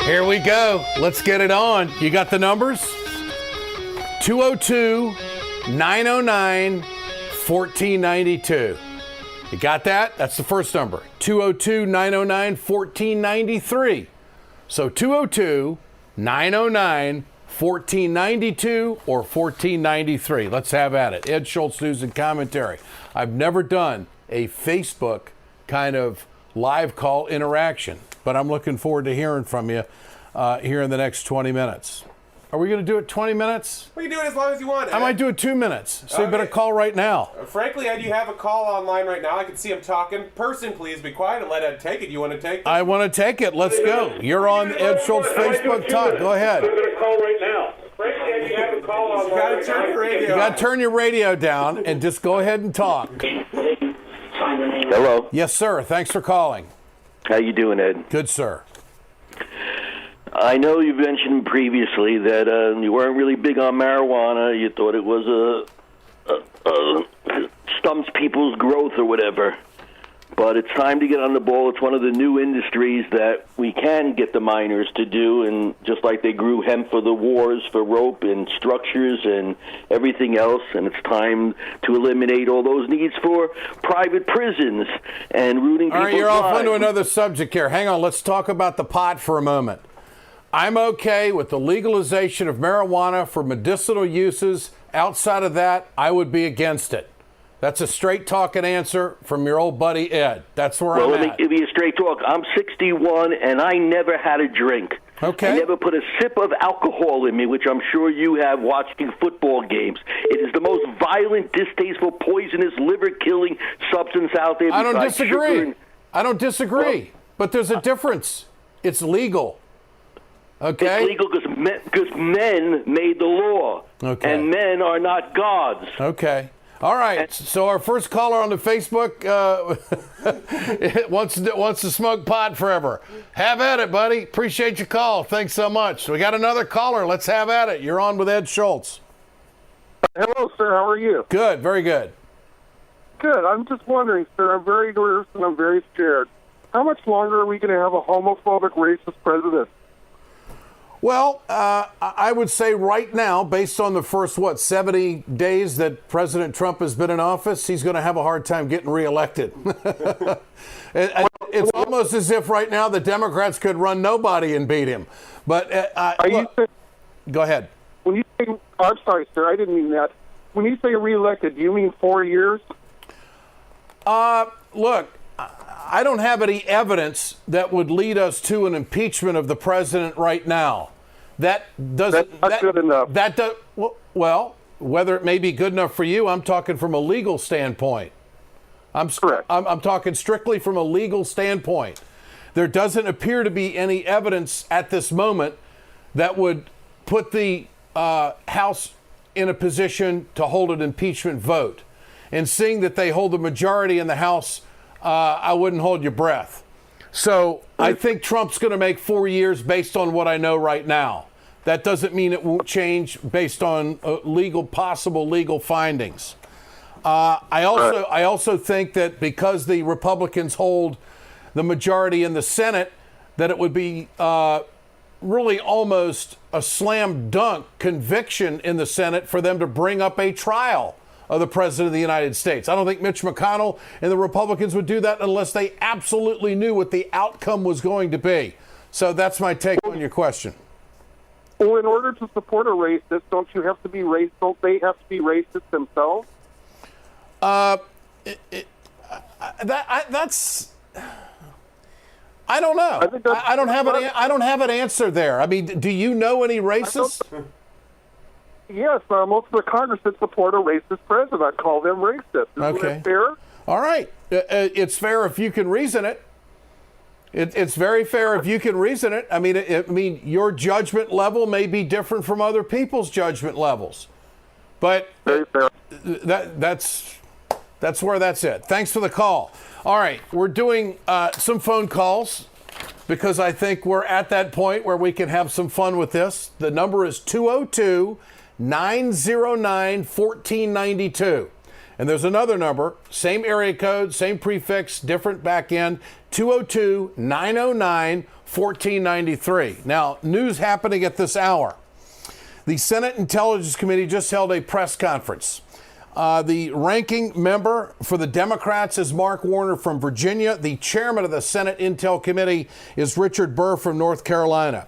Here we go. Let's get it on. You got the numbers? 202-909-1492. You got that? That's the first number. 202-909-1493. So 202-909-1492 or 1493. Let's have at it. Ed Schultz, News and Commentary. I've never done a Facebook kind of live call interaction, but I'm looking forward to hearing from you here in the next 20 minutes. Are we going to do it 20 minutes? We can do it as long as you want, Ed. I might do it 2 minutes. So you better call right now. Frankly, Ed, you have a call online right now. I can see him talking. Person, please be quiet and let Ed take it. You want to take it? I want to take it. Let's go. You're on Ed Schultz Facebook Talk. Go ahead. I'm going to call right now. Frankly, Ed, you have a call online. You got to turn your radio You got to turn your radio down and just go ahead and talk. Hello. Yes, sir. Thanks for calling. How you doing, Ed? Good, sir. I know you've mentioned previously that you weren't really big on marijuana. You thought it was stumps people's growth or whatever. But it's time to get on the ball. It's one of the new industries that we can get the miners to do, and just like they grew hemp for the wars, for rope and structures and everything else, and it's time to eliminate all those needs for private prisons and rooting people's lives. All right, you're off onto another subject here. Hang on, let's talk about the pot for a moment. I'm okay with the legalization of marijuana for medicinal uses. Outside of that, I would be against it. That's a straight talking answer from your old buddy Ed. That's where I'm at. Well, let me give you a straight talk. I'm 61, and I never had a drink. Okay. I never put a sip of alcohol in me, which I'm sure you have watching football games. It is the most violent, distasteful, poisonous, liver-killing substance out there. I don't disagree. Sugar. I don't disagree. But there's a difference. It's legal. Okay? It's legal because men made the law. Okay. And men are not gods. Okay. All right. So our first caller on the Facebook wants to smoke pot forever. Have at it, buddy. Appreciate your call. Thanks so much. We got another caller. Let's have at it. You're on with Ed Schultz. Hello, sir. How are you? Good. Very good. Good. I'm just wondering, sir. I'm very nervous and I'm very scared. How much longer are we going to have a homophobic, racist president? Well, I would say right now, based on the first, 70 days that President Trump has been in office, he's going to have a hard time getting reelected. It's almost as if right now the Democrats could run nobody and beat him. But go ahead. When you say, I'm sorry, sir, I didn't mean that. When you say reelected, do you mean 4 years? Look, I don't have any evidence that would lead us to an impeachment of the president right now. That doesn't. That's good enough. That does well. Whether it may be good enough for you, I'm talking from a legal standpoint. Correct. I'm talking strictly from a legal standpoint. There doesn't appear to be any evidence at this moment that would put the House in a position to hold an impeachment vote. And seeing that they hold the majority in the House, I wouldn't hold your breath. So I think Trump's going to make 4 years based on what I know right now. That doesn't mean it won't change based on possible legal findings. I also think that because the Republicans hold the majority in the Senate, that it would be really almost a slam dunk conviction in the Senate for them to bring up a trial of the President of the United States. I don't think Mitch McConnell and the Republicans would do that unless they absolutely knew what the outcome was going to be. So that's my take on your question. Well, in order to support a racist, don't you have to be racist? Don't they have to be racist themselves? That's. I don't know. I don't have an answer there. I mean, do you know any racists? Yes, most of the Congress that support a racist president. I call them racist. Isn't that fair? All right. It's fair if you can reason it. It's very fair if you can reason it. I mean, your judgment level may be different from other people's judgment levels. But Very fair. that's where that's it. Thanks for the call. All right. We're doing some phone calls because I think we're at that point where we can have some fun with this. The number is 202-909-1492. And there's another number, same area code, same prefix, different back end, 202-909-1492. 1493. Now, news happening at this hour. The Senate Intelligence Committee just held a press conference. The ranking member for the Democrats is Mark Warner from Virginia. The chairman of the Senate Intel Committee is Richard Burr from North Carolina.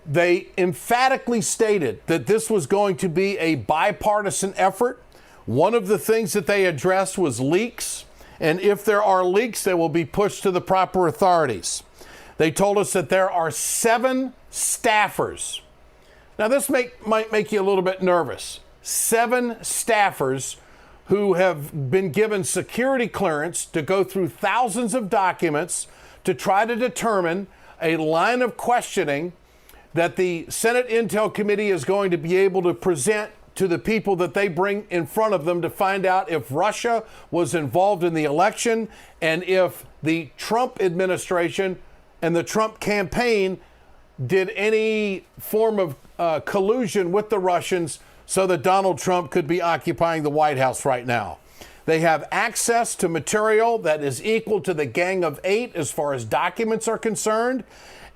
They emphatically stated that this was going to be a bipartisan effort. One of the things that they addressed was leaks, and if there are leaks, they will be pushed to the proper authorities. They told us that there are 7 staffers. Now, this might make you a little bit nervous. 7 staffers who have been given security clearance to go through thousands of documents to try to determine a line of questioning that the Senate Intel Committee is going to be able to present to the people that they bring in front of them to find out if Russia was involved in the election and if the Trump administration and the Trump campaign did any form of collusion with the Russians so that Donald Trump could be occupying the White House right now. They have access to material that is equal to the Gang of 8 as far as documents are concerned.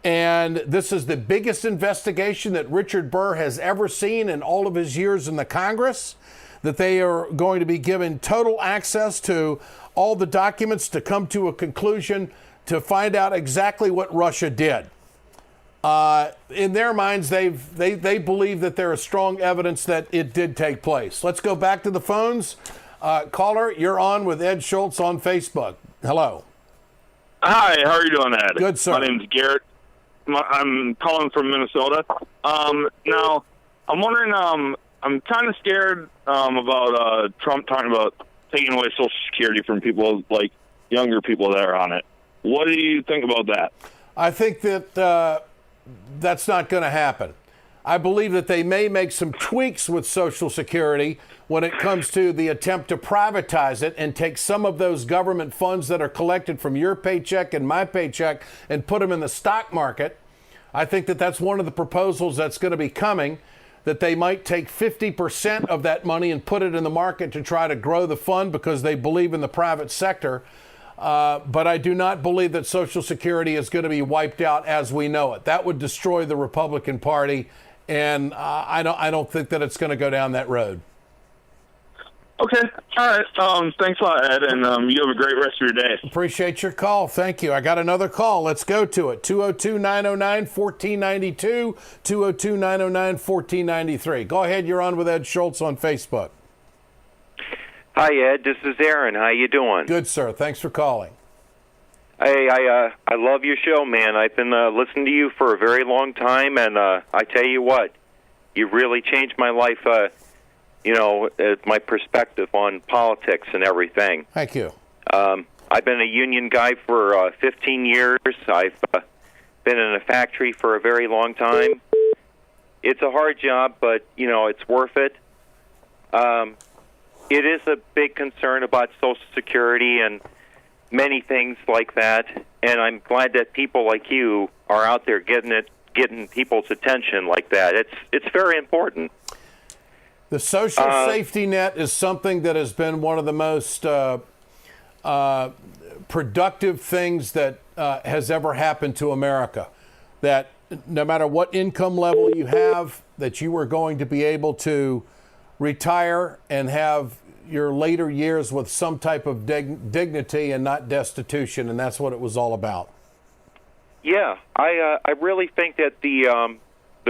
And this is the biggest investigation that Richard Burr has ever seen in all of his years in the Congress, that they are going to be given total access to all the documents to come to a conclusion to find out exactly what Russia did. In their minds, they believe that there is strong evidence that it did take place. Let's go back to the phones. Caller, you're on with Ed Schultz on Facebook. Hello. Hi, how are you doing, Ed? Good, sir. My name's Garrett. I'm calling from Minnesota. Now, I'm wondering, I'm kind of scared about Trump talking about taking away Social Security from people, like younger people that are on it. What do you think about that? I think that that's not going to happen. I believe that they may make some tweaks with Social Security when it comes to the attempt to privatize it and take some of those government funds that are collected from your paycheck and my paycheck and put them in the stock market. I think that that's one of the proposals that's going to be coming, that they might take 50% of that money and put it in the market to try to grow the fund because they believe in the private sector. But I do not believe that Social Security is going to be wiped out as we know it. That would destroy the Republican Party, and I don't think that it's going to go down that road. Okay. All right. Thanks a lot, Ed, and you have a great rest of your day. Appreciate your call. Thank you. I got another call. Let's go to it. 202-909-1492, 202-909-1493. Go ahead. You're on with Ed Schultz on Facebook. Hi, Ed. This is Aaron. How you doing? Good, sir. Thanks for calling. Hey, I love your show, man. I've been listening to you for a very long time, and I tell you what, you really changed my life, my perspective on politics and everything. Thank you. I've been a union guy for 15 years. I've been in a factory for a very long time. It's a hard job, but, it's worth it. It is a big concern about Social Security and many things like that, and I'm glad that people like you are out there getting people's attention like that. It's very important. The social safety net is something that has been one of the most productive things that has ever happened to America. That no matter what income level you have, that you are going to be able to retire and have your later years with some type of dignity and not destitution, and that's what it was all about. Yeah, I really think that the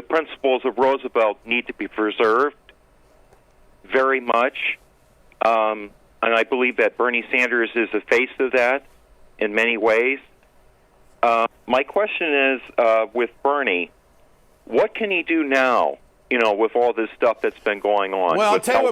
principles of Roosevelt need to be preserved very much, and I believe that Bernie Sanders is a face of that in many ways. My question is, with Bernie, what can he do now? With all this stuff that's been going on. Well, I'll tell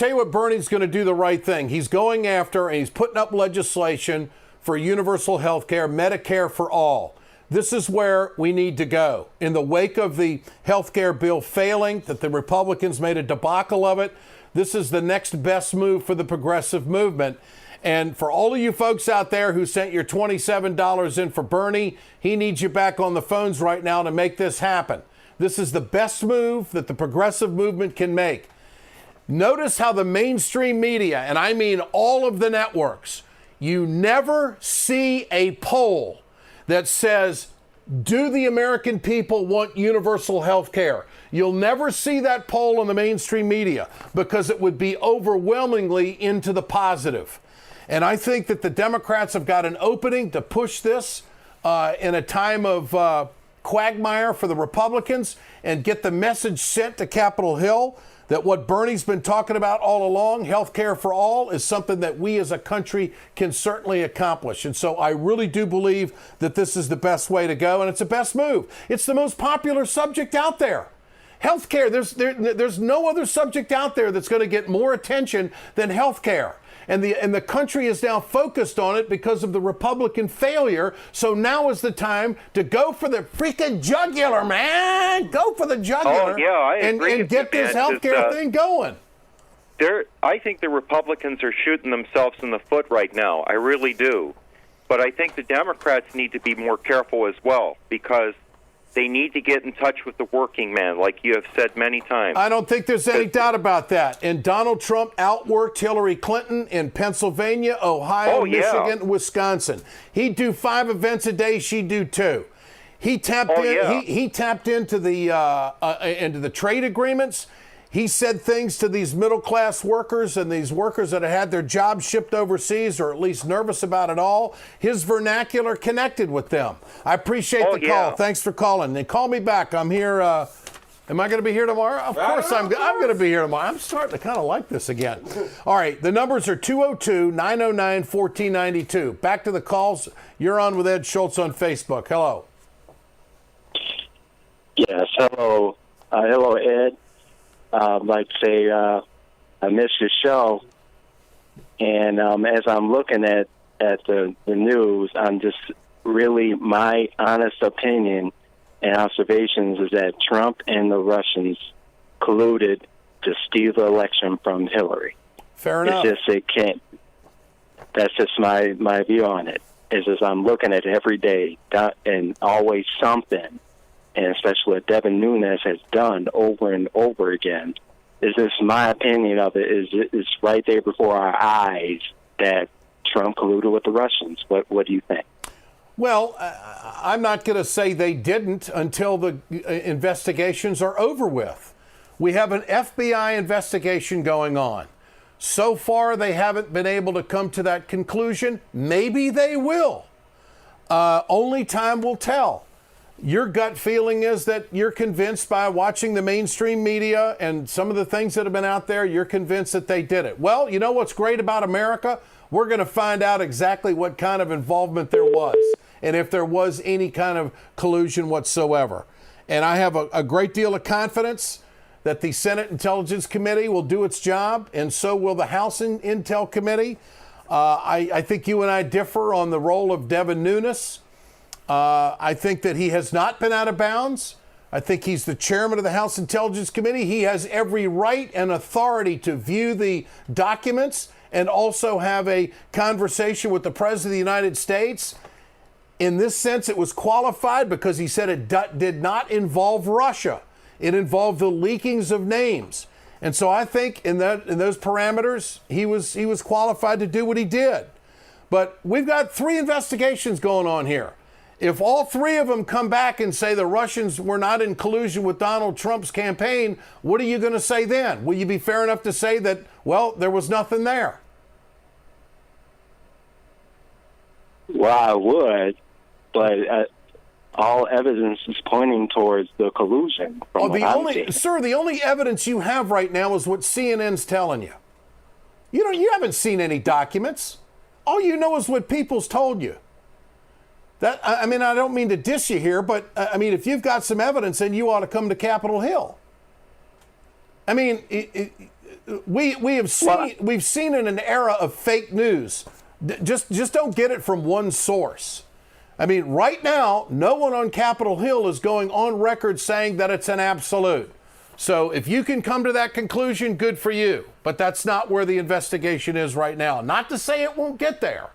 you what Bernie's going to do the right thing. He's going after and he's putting up legislation for universal health care, Medicare for all. This is where we need to go. In the wake of the health care bill failing, that the Republicans made a debacle of it, this is the next best move for the progressive movement. And for all of you folks out there who sent your $27 in for Bernie, he needs you back on the phones right now to make this happen. This is the best move that the progressive movement can make. Notice how the mainstream media, and I mean all of the networks, you never see a poll that says Do the American people want universal health care? You'll never see that poll in the mainstream media because it would be overwhelmingly into the positive. And I think that the Democrats have got an opening to push this in a time of quagmire for the Republicans and get the message sent to Capitol Hill that what Bernie's been talking about all along, health care for all, is something that we as a country can certainly accomplish. And so I really do believe that this is the best way to go, and it's the best move. It's the most popular subject out there. Health care, there's no other subject out there that's going to get more attention than health care. And the country is now focused on it because of the Republican failure. So now is the time to go for the freaking jugular, man. Go for the jugular. Oh, yeah, I agree and get this health care thing going. I think the Republicans are shooting themselves in the foot right now. I really do. But I think the Democrats need to be more careful as well, because they need to get in touch with the working man, like you have said many times. I don't think there's any doubt about that. And Donald Trump outworked Hillary Clinton in Pennsylvania, Ohio, Michigan, Wisconsin. He'd do 5 events a day. She'd do 2. He tapped he tapped into the trade agreements. He said things to these middle-class workers and these workers that had their jobs shipped overseas or at least nervous about it all. His vernacular connected with them. I appreciate the call. Thanks for calling. And call me back. I'm here. Am I going to be here tomorrow? Of course I'm going to be here tomorrow. I'm starting to kind of like this again. All right. The numbers are 202-909-1492. Back to the calls. You're on with Ed Schultz on Facebook. Hello. Yes. Hello. Hello, Ed. I'd like to say I missed your show, and as I'm looking at the news, I'm just really, my honest opinion and observations is that Trump and the Russians colluded to steal the election from Hillary. Fair enough. That's just my view on it. Is as I'm looking at it every day, and always something. And especially what Devin Nunes has done over and over again, is just my opinion of it is right there before our eyes that Trump colluded with the Russians. What do you think? Well, I'm not going to say they didn't until the investigations are over with. We have an FBI investigation going on. So far, they haven't been able to come to that conclusion. Maybe they will. Only time will tell. Your gut feeling is that you're convinced by watching the mainstream media and some of the things that have been out there, you're convinced that they did it. Well, you know what's great about America? We're going to find out exactly what kind of involvement there was and if there was any kind of collusion whatsoever. And I have a great deal of confidence that the Senate Intelligence Committee will do its job, and so will the House Intel Committee. I think you and I differ on the role of Devin Nunes. I think that he has not been out of bounds. I think he's the chairman of the House Intelligence Committee. He has every right and authority to view the documents and also have a conversation with the President of the United States. In this sense, it was qualified because he said it did not involve Russia. It involved the leakings of names. And so I think in those parameters, he was qualified to do what he did. But we've got 3 investigations going on here. If all 3 of them come back and say the Russians were not in collusion with Donald Trump's campaign, what are you going to say then? Will you be fair enough to say that, well, there was nothing there? Well, I would, but all evidence is pointing towards the collusion. The only evidence you have right now is what CNN's telling you. You haven't seen any documents. All you know is what people's told you. I don't mean to diss you here, but if you've got some evidence, then you ought to come to Capitol Hill. We've seen in an era of fake news. Just don't get it from one source. Right now, no one on Capitol Hill is going on record saying that it's an absolute. So if you can come to that conclusion, good for you. But that's not where the investigation is right now. Not to say it won't get there.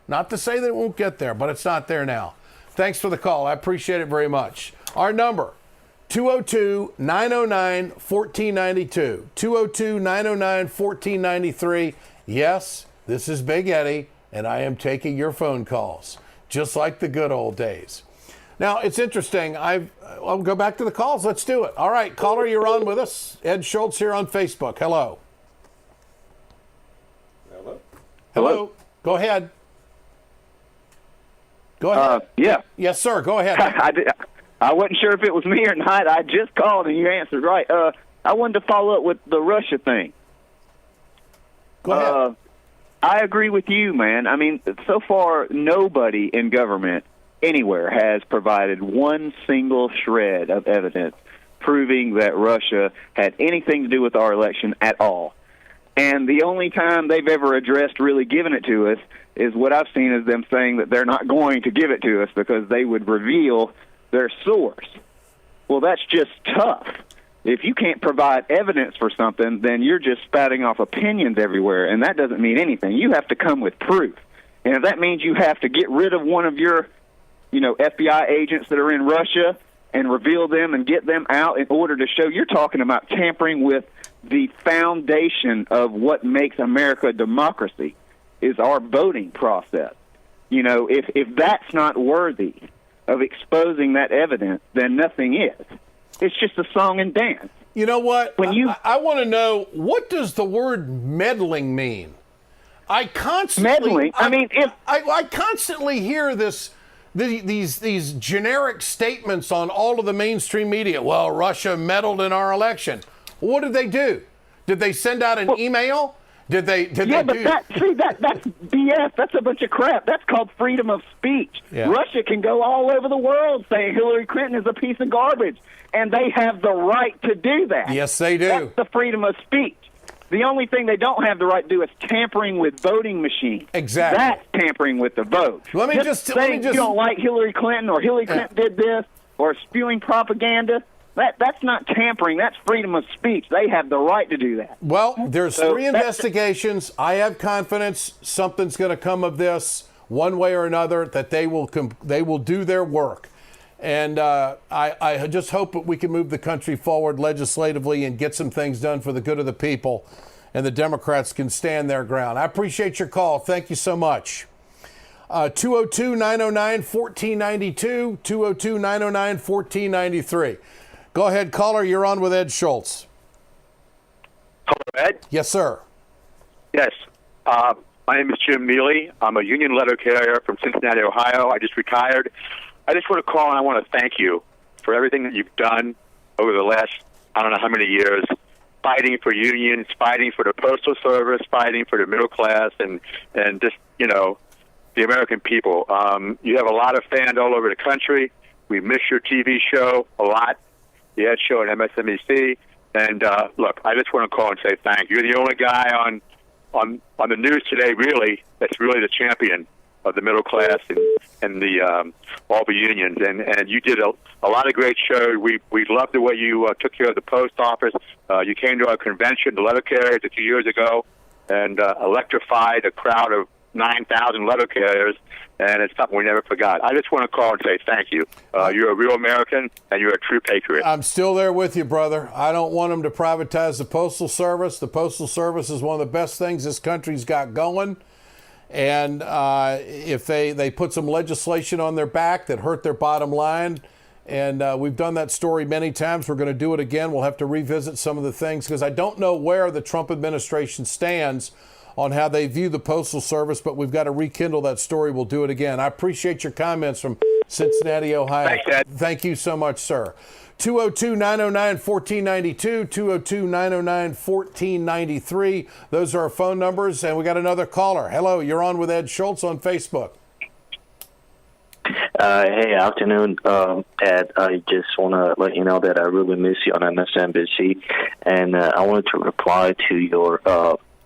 Not to say that it won't get there, but it's not there now. Thanks for the call. I appreciate it very much. Our number, 202-909-1492. 202-909-1493. Yes, this is Big Eddie, and I am taking your phone calls, just like the good old days. Now, it's interesting. I'll go back to the calls. Let's do it. All right, caller, you're on with us. Ed Schultz here on Facebook. Hello. Hello. Go ahead. Go ahead. Yeah. Yes, sir. Go ahead. I wasn't sure if it was me or not. I just called and you answered right. I wanted to follow up with the Russia thing. Go ahead. I agree with you, man. I mean, so far, nobody in government anywhere has provided one single shred of evidence proving that Russia had anything to do with our election at all. And the only time they've ever addressed really giving it to us is what I've seen as them saying that they're not going to give it to us because they would reveal their source. Well, that's just tough. If you can't provide evidence for something, then you're just spouting off opinions everywhere, and that doesn't mean anything. You have to come with proof. And if that means you have to get rid of one of your, FBI agents that are in Russia and reveal them and get them out in order to show, you're talking about tampering with the foundation of what makes America a democracy, is our voting process. If that's not worthy of exposing that evidence, then nothing is. It's just a song and dance. You know what? I want to know, what does the word meddling mean? I constantly hear these generic statements on all of the mainstream media. Well, Russia meddled in our election. What did they do? Did they send out an email? That's BS. That's a bunch of crap. That's called freedom of speech. Yeah. Russia can go all over the world saying Hillary Clinton is a piece of garbage, and they have the right to do that. Yes, they do. That's the freedom of speech. The only thing they don't have the right to do is tampering with voting machines. Exactly. That's tampering with the vote. Let me just you don't like Hillary Clinton or Hillary Clinton did this or spewing propaganda. That's not tampering. That's freedom of speech. They have the right to do that. Well, there's 3 investigations. I have confidence something's going to come of this one way or another, that they will do their work. And I just hope that we can move the country forward legislatively and get some things done for the good of the people, and the Democrats can stand their ground. I appreciate your call. Thank you so much. 202-909-1492, 202-909-1493. Go ahead, caller. You're on with Ed Schultz. Hello, Ed? Yes, sir. Yes. My name is Jim Mealy. I'm a union letter carrier from Cincinnati, Ohio. I just retired. I just want to call and I want to thank you for everything that you've done over the last, I don't know how many years, fighting for unions, fighting for the Postal Service, fighting for the middle class, and just, the American people. You have a lot of fans all over the country. We miss your TV show a lot. The Ed Show on MSNBC. And look, I just want to call and say thank you. You're the only guy on the news today, really, that's really the champion of the middle class and the all the unions. And you did a lot of great shows. We loved the way you took care of the post office. You came to our convention, the letter carriers, a few years ago, and electrified a crowd of 9,000 letter carriers, and it's something we never forgot. I just want to call and say thank you. You're a real American, and you're a true patriot. I'm still there with you, brother. I don't want them to privatize the Postal Service. The Postal Service is one of the best things this country's got going. And if they put some legislation on their back that hurt their bottom line, and we've done that story many times. We're going to do it again. We'll have to revisit some of the things, because I don't know where the Trump administration stands on how they view the Postal Service, but we've got to rekindle that story. We'll do it again. I appreciate your comments from Cincinnati, Ohio. Thanks, Ed. Thank you so much, sir. 202-909-1492, 202-909-1493. Those are our phone numbers, and we got another caller. Hello, you're on with Ed Schultz on Facebook. Hey, afternoon, Ed. I just want to let you know that I really miss you on MSNBC, and I wanted to reply to your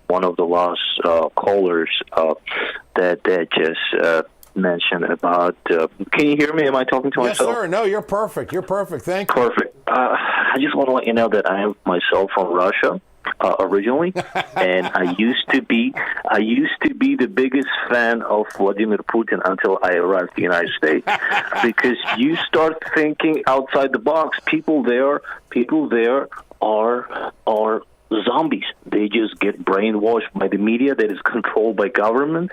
one of the last callers that just mentioned about. Can you hear me? Am I talking to myself? Yes, sir. No, you're perfect. You're perfect. Thank you. Perfect. I just want to let you know that I am myself from Russia originally, and I used to be the biggest fan of Vladimir Putin until I arrived in the United States, because you start thinking outside the box. People there are zombies. They just get brainwashed by the media that is controlled by government,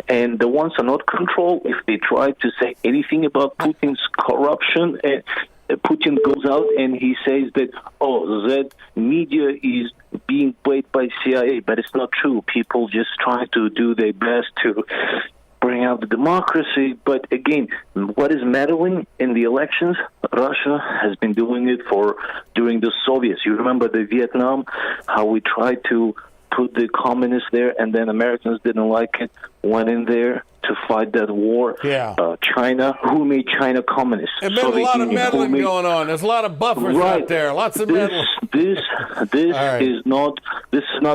and the ones are not controlled. If they try to say anything about Putin's corruption. And Putin goes out and he says that, that media is being played by CIA, but it's not true. People just try to do their best to bring out the democracy. But again, what is meddling in the elections? Russia has been doing it during the Soviets. You remember the Vietnam, how we tried to put the communists there, and then Americans didn't like it, went in there to fight that war. Yeah. China, who made China communist? There's been a lot of meddling going on. There's a lot of buffers out there. Lots of meddling. This right. is not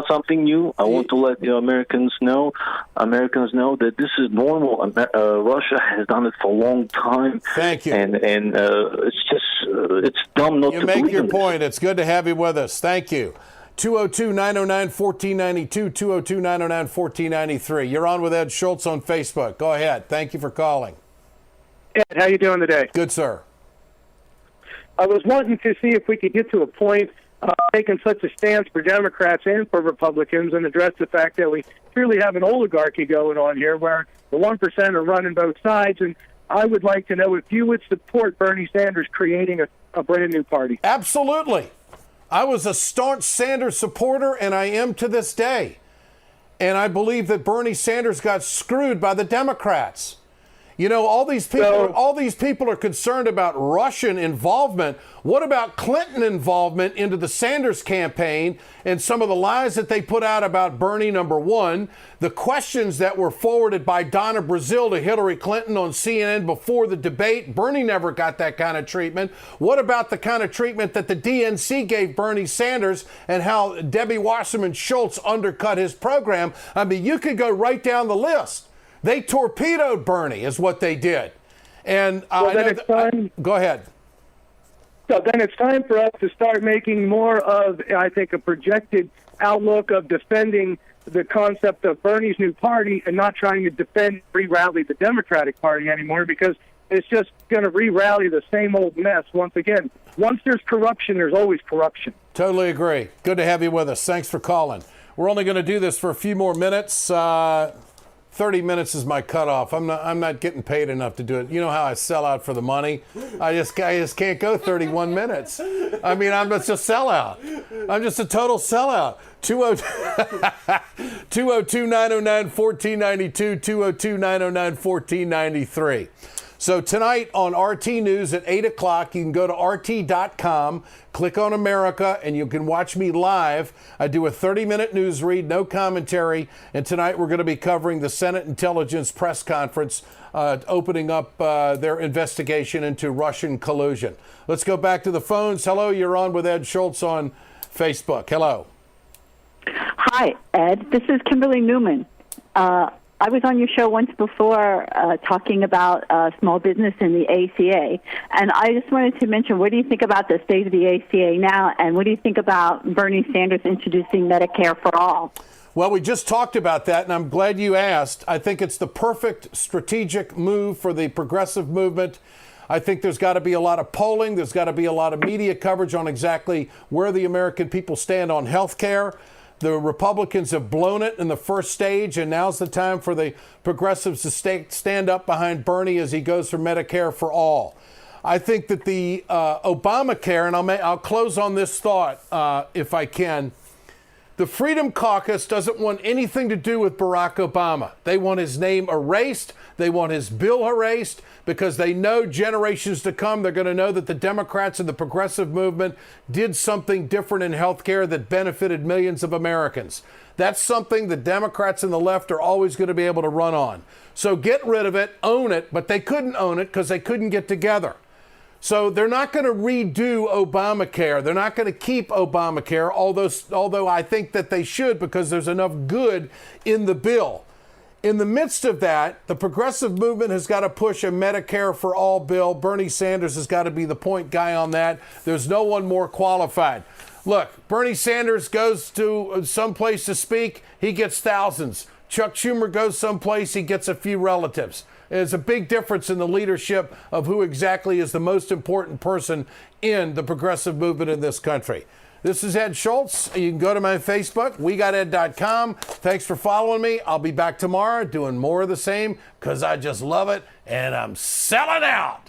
something new. I want to let the Americans know that this is normal. Russia has done it for a long time. Thank you. And it's dumb not to believe. You make your in point. this. It's good to have you with us. Thank you. 202-909-1492, 202-909-1493. You're on with Ed Schultz on Facebook. Go ahead. Thank you for calling. Ed, how you doing today? Good, sir. I was wanting to see if we could get to a point taking such a stance for Democrats and for Republicans and address the fact that we clearly have an oligarchy going on here where the 1% are running both sides. And I would like to know if you would support Bernie Sanders creating a brand new party. Absolutely. I was a staunch Sanders supporter, and I am to this day. And I believe that Bernie Sanders got screwed by the Democrats. You know, all these people are concerned about Russian involvement. What about Clinton involvement into the Sanders campaign and some of the lies that they put out about Bernie, number one, the questions that were forwarded by Donna Brazile to Hillary Clinton on CNN before the debate? Bernie never got that kind of treatment. What about the kind of treatment that the DNC gave Bernie Sanders and how Debbie Wasserman Schultz undercut his program? I mean, you could go right down the list. They torpedoed Bernie is what they did. And go ahead. So then it's time for us to start making more of, I think, a projected outlook of defending the concept of Bernie's new party and not trying to defend, re-rally the Democratic Party anymore, because it's just going to re-rally the same old mess once again. Once there's corruption, there's always corruption. Totally agree. Good to have you with us. Thanks for calling. We're only going to do this for a few more minutes. 30 minutes is my cutoff. I'm not getting paid enough to do it. You know how I sell out for the money? I just can't go 31 minutes. I mean, I'm just a sellout. I'm just a total sellout. 202-909-1492, 202-909-1493. So tonight on RT News at 8 o'clock, you can go to RT.com, click on America, and you can watch me live. I do a 30-minute news read, no commentary. And tonight we're going to be covering the Senate Intelligence Press Conference, opening up their investigation into Russian collusion. Let's go back to the phones. Hello, you're on with Ed Schultz on Facebook. Hello. Hi, Ed. This is Kimberly Newman. I was on your show once before talking about small business in the ACA, and I just wanted to mention, what do you think about the state of the ACA now, and what do you think about Bernie Sanders introducing Medicare for all? Well, we just talked about that, and I'm glad you asked. I think it's the perfect strategic move for the progressive movement. I think there's got to be a lot of polling. There's got to be a lot of media coverage on exactly where the American people stand on health care. The Republicans have blown it in the first stage, and now's the time for the progressives to stand up behind Bernie as he goes for Medicare for all. I think that the Obamacare, and I'll close on this thought if I can. The Freedom Caucus doesn't want anything to do with Barack Obama. They want his name erased. They want his bill erased because they know generations to come, they're going to know that the Democrats and the progressive movement did something different in health care that benefited millions of Americans. That's something the Democrats and the left are always going to be able to run on. So get rid of it, own it, but they couldn't own it because they couldn't get together. So they're not going to redo Obamacare. They're not going to keep Obamacare, although I think that they should because there's enough good in the bill. In the midst of that, the progressive movement has got to push a Medicare for all bill. Bernie Sanders has got to be the point guy on that. There's no one more qualified. Look, Bernie Sanders goes to some place to speak, he gets thousands. Chuck Schumer goes someplace, he gets a few relatives. There's a big difference in the leadership of who exactly is the most important person in the progressive movement in this country. This is Ed Schultz. You can go to my Facebook, WeGotEd.com. Thanks for following me. I'll be back tomorrow doing more of the same because I just love it and I'm selling out.